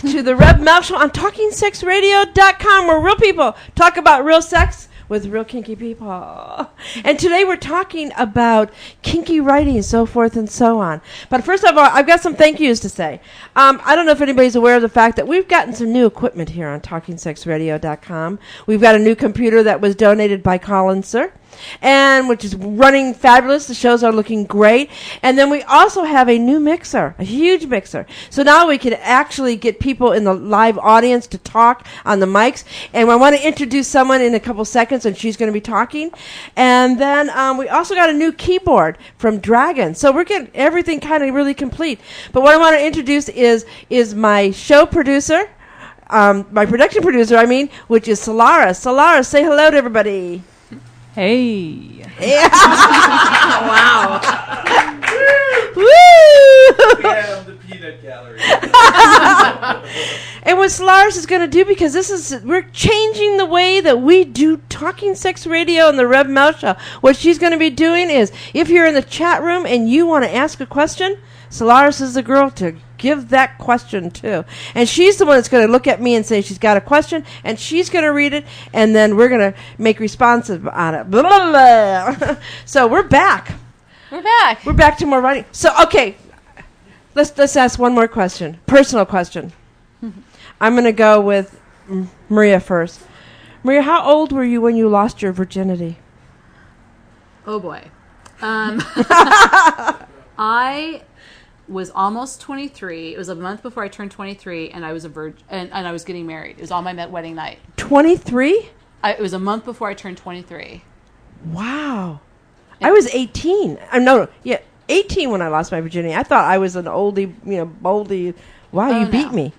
to the Rev Mel Show on TalkingSexRadio.com, where real people talk about real sex with real kinky people. And today we're talking about kinky writing, so forth and so on. But first of all, I've got some thank yous to say. I don't know if anybody's aware of the fact that we've gotten some new equipment here on TalkingSexRadio.com. We've got a new computer that was donated by Colin, sir, and which is running fabulous. The shows are looking great. And then we also have a new mixer, a huge mixer. So now we can actually get people in the live audience to talk on the mics. And I want to introduce someone in a couple seconds, and she's going to be talking. And then we also got a new keyboard from Dragon. So we're getting everything kind of really complete. But what I want to introduce is my show producer, my production producer, which is Solaris. Solaris, say hello to everybody. Hey. Yeah. Wow. Woo! Yeah, the peanut gallery. And what Solaris is going to do, because we're changing the way that we do Talking Sex Radio and the Rev Mel Show. What she's going to be doing is, if you're in the chat room and you want to ask a question, Solaris is the girl to give that question to. And she's the one that's going to look at me and say she's got a question, and she's going to read it, and then we're going to make responsive on it. Blah, blah, blah. So we're back. We're back. We're back to more writing. So, okay, let's ask one more question. Personal question. I'm going to go with Maria first. Maria, how old were you when you lost your virginity? Oh, boy. I was almost 23. It was a month before I turned 23, and I was a virgin, and I was getting married. It was on my wedding night. 23? It was a month before I turned 23. Wow. I was 18. 18 when I lost my virginity. I thought I was an oldie, boldie. Wow, you beat me.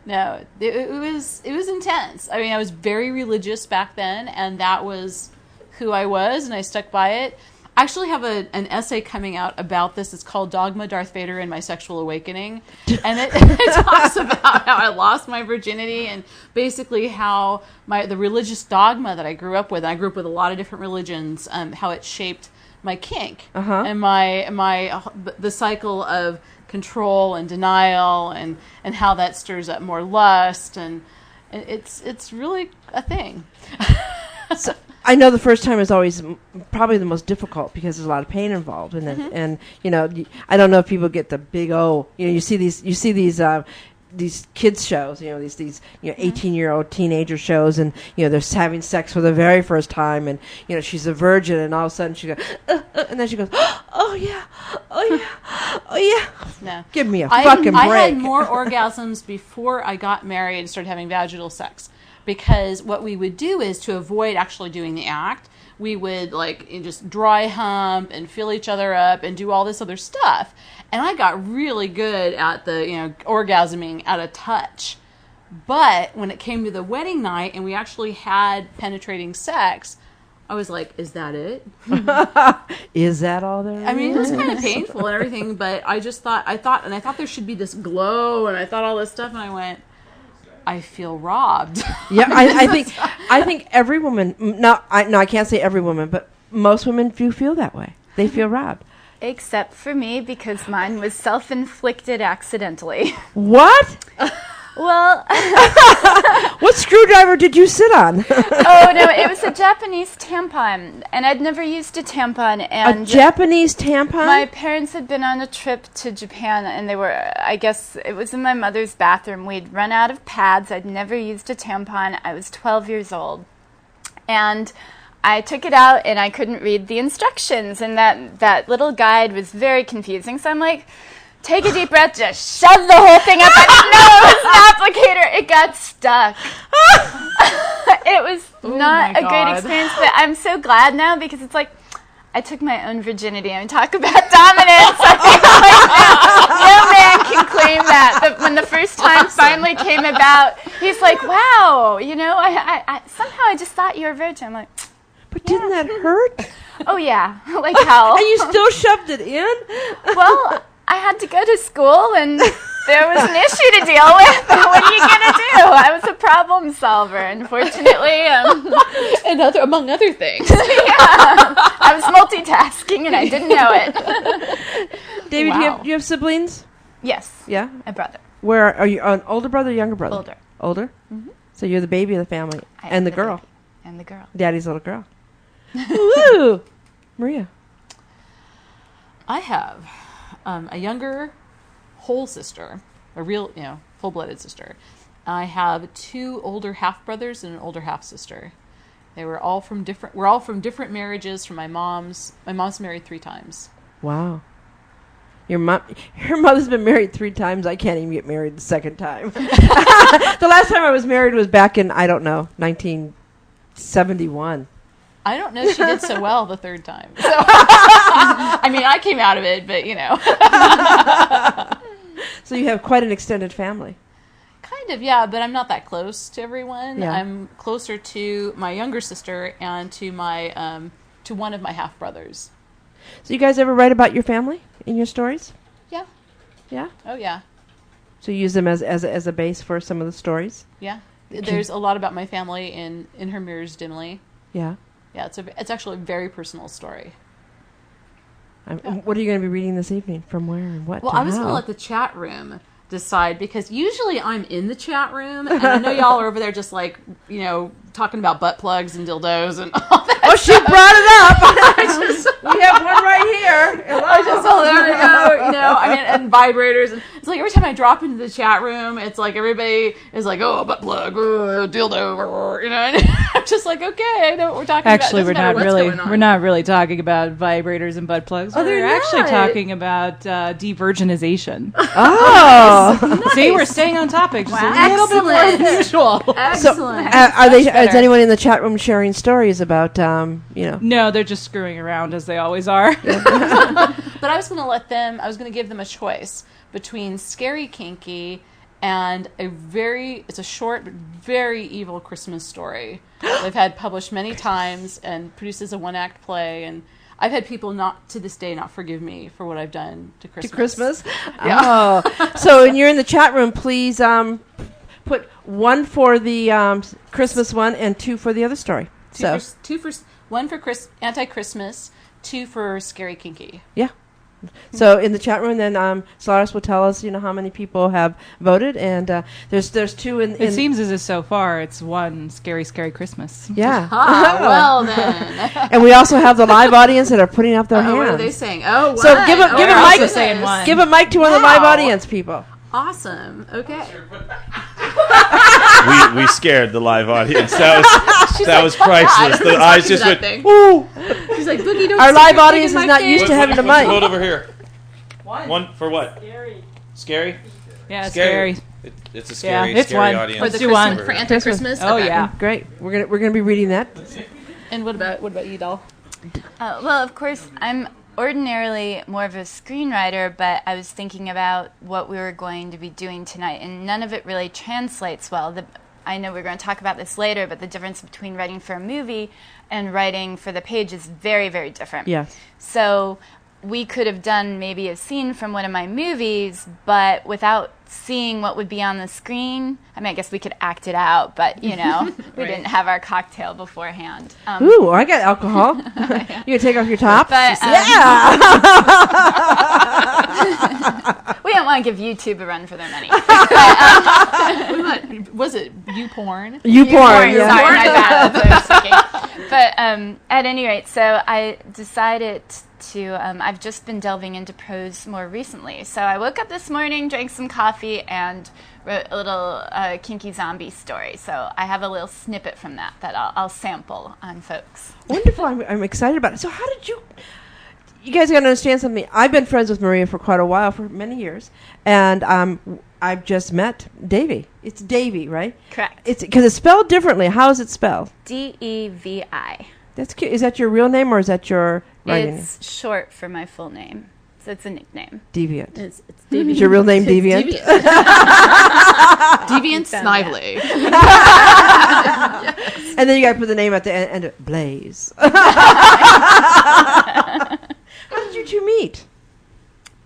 No, it was intense. I was very religious back then, and that was who I was, and I stuck by it. I actually have an essay coming out about this. It's called Dogma, Darth Vader, and My Sexual Awakening. And it talks about how I lost my virginity and basically how the religious dogma that I grew up with, and I grew up with a lot of different religions, how it shaped my kink and the cycle of control and denial and how that stirs up more lust. And it's really a thing. So, I know the first time is always probably the most difficult because there's a lot of pain involved, and I don't know if people get the big you see these kids shows, these 18-year-old teenager shows, and they're having sex for the very first time, and she's a virgin, and all of a sudden she goes, and then she goes, oh yeah. No, give me a fucking break. I had more orgasms before I got married and started having vaginal sex. Because what we would do is, to avoid actually doing the act, we would just dry hump and fill each other up and do all this other stuff. And I got really good at the orgasming at a touch. But when it came to the wedding night and we actually had penetrating sex, I was like, is that it? Is that all there is? It was kind of painful and everything, but I thought there should be this glow, and I thought all this stuff, and I went, I feel robbed. Yeah, I think every woman. I can't say every woman, but most women do feel that way. They feel robbed. Except for me, because mine was self-inflicted accidentally. What? Well, what screwdriver did you sit on? Oh no, it was a Japanese tampon, and I'd never used a tampon. And a Japanese tampon? My parents had been on a trip to Japan, and they were, I guess, it was in my mother's bathroom. We'd run out of pads. I'd never used a tampon. I was 12 years old, and I took it out, and I couldn't read the instructions, and that little guide was very confusing. So I'm like, take a deep breath, just shove the whole thing up. I didn't know it was an applicator. It got stuck. It was not a great experience, but I'm so glad now, because it's like, I took my own virginity. I mean, talk about dominance. I feel like no man can claim that. But when the first time finally came about, he's like, wow, I somehow I just thought you were a virgin. I'm like, but didn't that hurt? Oh, yeah, like hell. And you still shoved it in? Well, I had to go to school, and there was an issue to deal with. What are you going to do? I was a problem solver, unfortunately. Among other things. Yeah. I was multitasking, and I didn't know it. David, Wow. do you have siblings? Yes. Yeah? A brother. Where are you? An older brother or younger brother? Older. Older? Mm-hmm. So you're the baby of the family. I And am the girl. baby. And the girl. Daddy's little girl. Woo! Maria. I have a younger whole sister, a real, full-blooded sister. I have 2 older half-brothers and an older half-sister. We're all from different marriages from my mom's. My mom's married 3 times. Wow. Your mother's been married 3 times. I can't even get married the second time. The last time I was married was back in, 1971. I don't know if she did so well the 3rd time. So, I came out of it, but So you have quite an extended family. Kind of, yeah, but I'm not that close to everyone. Yeah. I'm closer to my younger sister and to my to one of my half brothers. So you guys ever write about your family in your stories? Yeah. Yeah? Oh yeah. So you use them as a base for some of the stories? Yeah. There's a lot about my family in Her Mirrors Dimly. Yeah. Yeah, it's actually a very personal story. What are you going to be reading this evening? From where and what? Well, to I was how? going to let the chat room decide, because usually I'm in the chat room and I know y'all are over there just like, talking about butt plugs and dildos and all that. Oh, she brought it up. We have one right here. I just told her, and vibrators. And it's like every time I drop into the chat room, it's like everybody is like, oh, butt plug, oh, dildo, and I'm just like, okay, I know what we're talking Actually, about. we're not really talking about vibrators and butt plugs. Oh, they're we're actually not. talking about devirginization. Oh. See, we're staying on topic just Wow. a little bit more than usual. So, Excellent. is better. anyone in the chat room sharing stories about, No, they're just screwing around as they always are. But I was going to give them a choice between Scary Kinky and it's a short but very evil Christmas story they've had published many times and produced as a 1-act play, and I've had people to this day not forgive me for what I've done to Christmas. to Christmas? Yeah. Oh. So when you're in the chat room, please put 1 for the Christmas one and 2 for the other story. One for anti-Christmas, 2 for Scary Kinky. Yeah. So in the chat room, then Solaris will tell us, how many people have voted, and there's 2 in. It seems as if so far it's 1 scary, scary Christmas. Yeah. Well then. And we also have the live audience that are putting up their hands. What are they saying? Oh, So one. give a Oh, mic. also saying one. Give a mic to one of the live Wow. audience people. Awesome. Okay. we scared the live audience. That was priceless. The eyes just went, Ooh. She's like, Boogie, don't Our stick live your thing audience in is my not face. used to having a What's the mic. vote over here? One for what? Scary? Yeah, scary. It's a scary, it's scary 1. audience. For the Do Christmas, one. for anti-Christmas. Oh, Okay. yeah. Great. We're gonna be reading that. And what about you, doll? Well, of course, I'm ordinarily more of a screenwriter, but I was thinking about what we were going to be doing tonight, and none of it really translates well. I know we're going to talk about this later, but the difference between writing for a movie and writing for the page is very, very different. Yes. So we could have done maybe a scene from one of my movies, but without seeing what would be on the screen. I guess we could act it out, but, we didn't have our cocktail beforehand. Ooh, I got alcohol. You can take off your top. But, yeah. we don't want to give YouTube a run for their money. Was it you porn? You porn. Sorry, Yeah. my bad. That's what I was thinking. But at any rate, so I decided to, I've just been delving into prose more recently. So I woke up this morning, drank some coffee, and wrote a little kinky zombie story. So I have a little snippet from that I'll sample on folks. Wonderful. I'm excited about it. So how did you guys got to understand something. I've been friends with Maria for quite a while, for many years. And I've just met Davie. It's Davie, right? Correct. It's because it's spelled differently. How is it spelled? Devi. That's cute. Is that your real name or is that your writing name? It's short for my full name. So it's a nickname. Deviant. It's Deviant. Is your real name Deviant? Deviant Snively. And then you got to put the name at the end. Blaze. How did you two meet?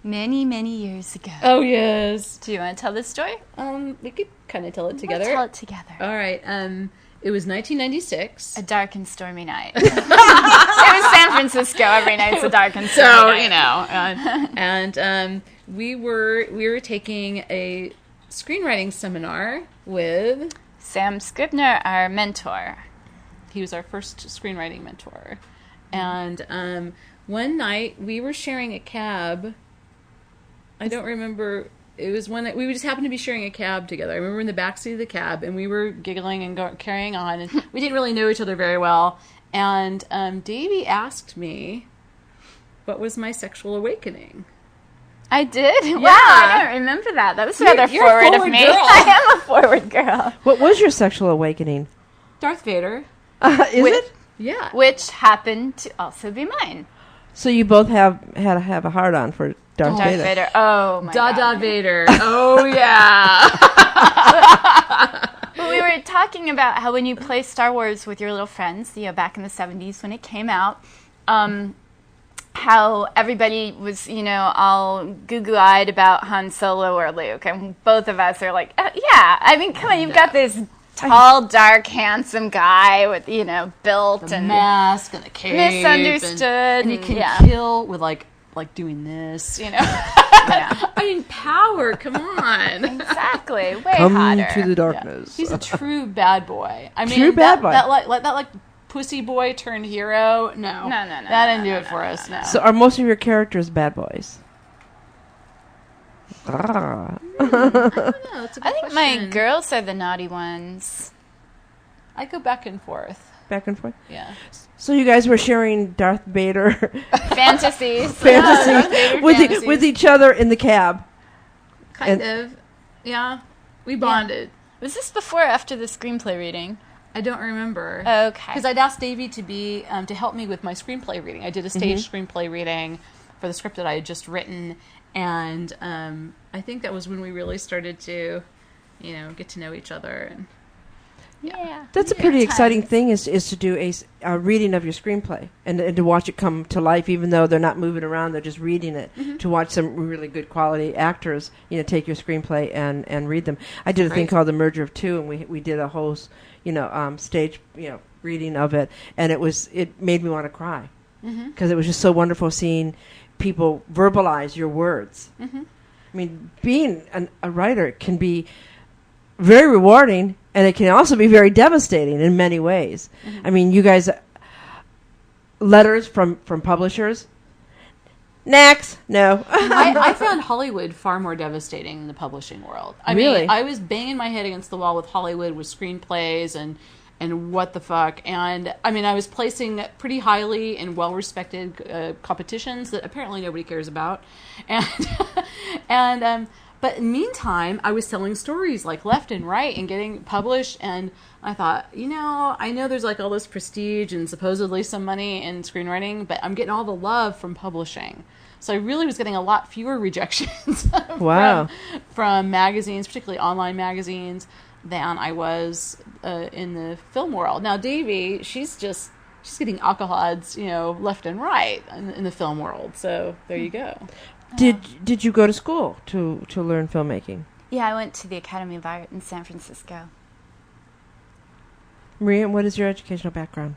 Many, many years ago. Oh yes. Do you want to tell this story? We could kind of tell it together. We'll tell it together. All right. It was 1996. A dark and stormy night. It was San Francisco. Every night's a dark and stormy night. and we were taking a screenwriting seminar with Sam Scribner, our mentor. He was our first screenwriting mentor. And one night we were sharing a cab. I don't remember. It was one that we just happened to be sharing a cab together. I remember in the backseat of the cab, and we were giggling and carrying on. And we didn't really know each other very well. And Davie asked me what was my sexual awakening. I did? Yeah. Wow, I don't remember that. That was rather You're forward a of forward me. girl. I am a forward girl. What was your sexual awakening? Darth Vader. Is it? Yeah. Which happened to also be mine. So you both had to have a hard on for Darth Vader. Oh, my God. Dada Vader. Oh, yeah. Well, we were talking about how when you play Star Wars with your little friends, back in the 70s when it came out, how everybody was, all goo-goo-eyed about Han Solo or Luke. And both of us are like, yeah, I mean, come on, you've got this tall, dark, handsome guy with, built The and mask and the cape. misunderstood. And he can kill with, like doing this, Yeah. I mean, power, come on. Exactly. Way Come hotter. to the darkness. He's a true bad boy. I mean, True bad boy. That pussy boy turned hero. No. No. That didn't do it for us. No. So are most of your characters bad boys? Ah. No, it's a good I think my question. girls are the naughty ones. I go back and forth. Back and forth. Yeah. So you guys were sharing Darth Vader Fantasies. fantasies with each other in the cab. Kind of. Yeah. We bonded. Was this before or after the screenplay reading? I don't remember. Okay. Because I'd asked Davie to be to help me with my screenplay reading. I did a stage screenplay reading for the script that I had just written, and I think that was when we really started to, get to know each other. And Yeah. That's a pretty exciting thing is to do a reading of your screenplay and to watch it come to life, even though they're not moving around, they're just reading it. To watch some really good quality actors, take your screenplay and read them. I did a thing called The Merger of Two, and we did a whole, stage, reading of it, and it made me want to cry because it was just so wonderful seeing people verbalize your words. I mean, being a writer can be very rewarding, and it can also be very devastating in many ways. I mean, you guys, letters from publishers. Next, no. I found Hollywood far more devastating than the publishing world. I Really? mean, I was banging my head against the wall with Hollywood, with screenplays and what the fuck. And I mean, I was placing pretty highly in well-respected competitions that apparently nobody cares about, and but in the meantime, I was selling stories like left and right and getting published. And I thought, I know there's like all this prestige and supposedly some money in screenwriting, but I'm getting all the love from publishing. So I really was getting a lot fewer rejections Wow. from magazines, particularly online magazines, than I was in the film world. Now, Davie, she's getting alcohods, left and right in the film world. So there you go. Did you go to school to learn filmmaking? Yeah, I went to the Academy of Art in San Francisco. Maria, what is your educational background?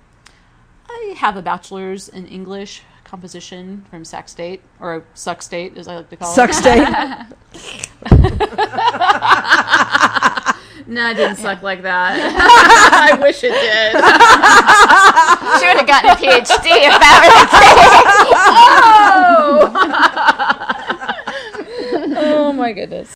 I have a bachelor's in English composition from Sac State, or Suck State, as I like to call Suck it. State? No, it didn't suck like that. I wish it did. She would have gotten a PhD if that were the case. Oh my goodness.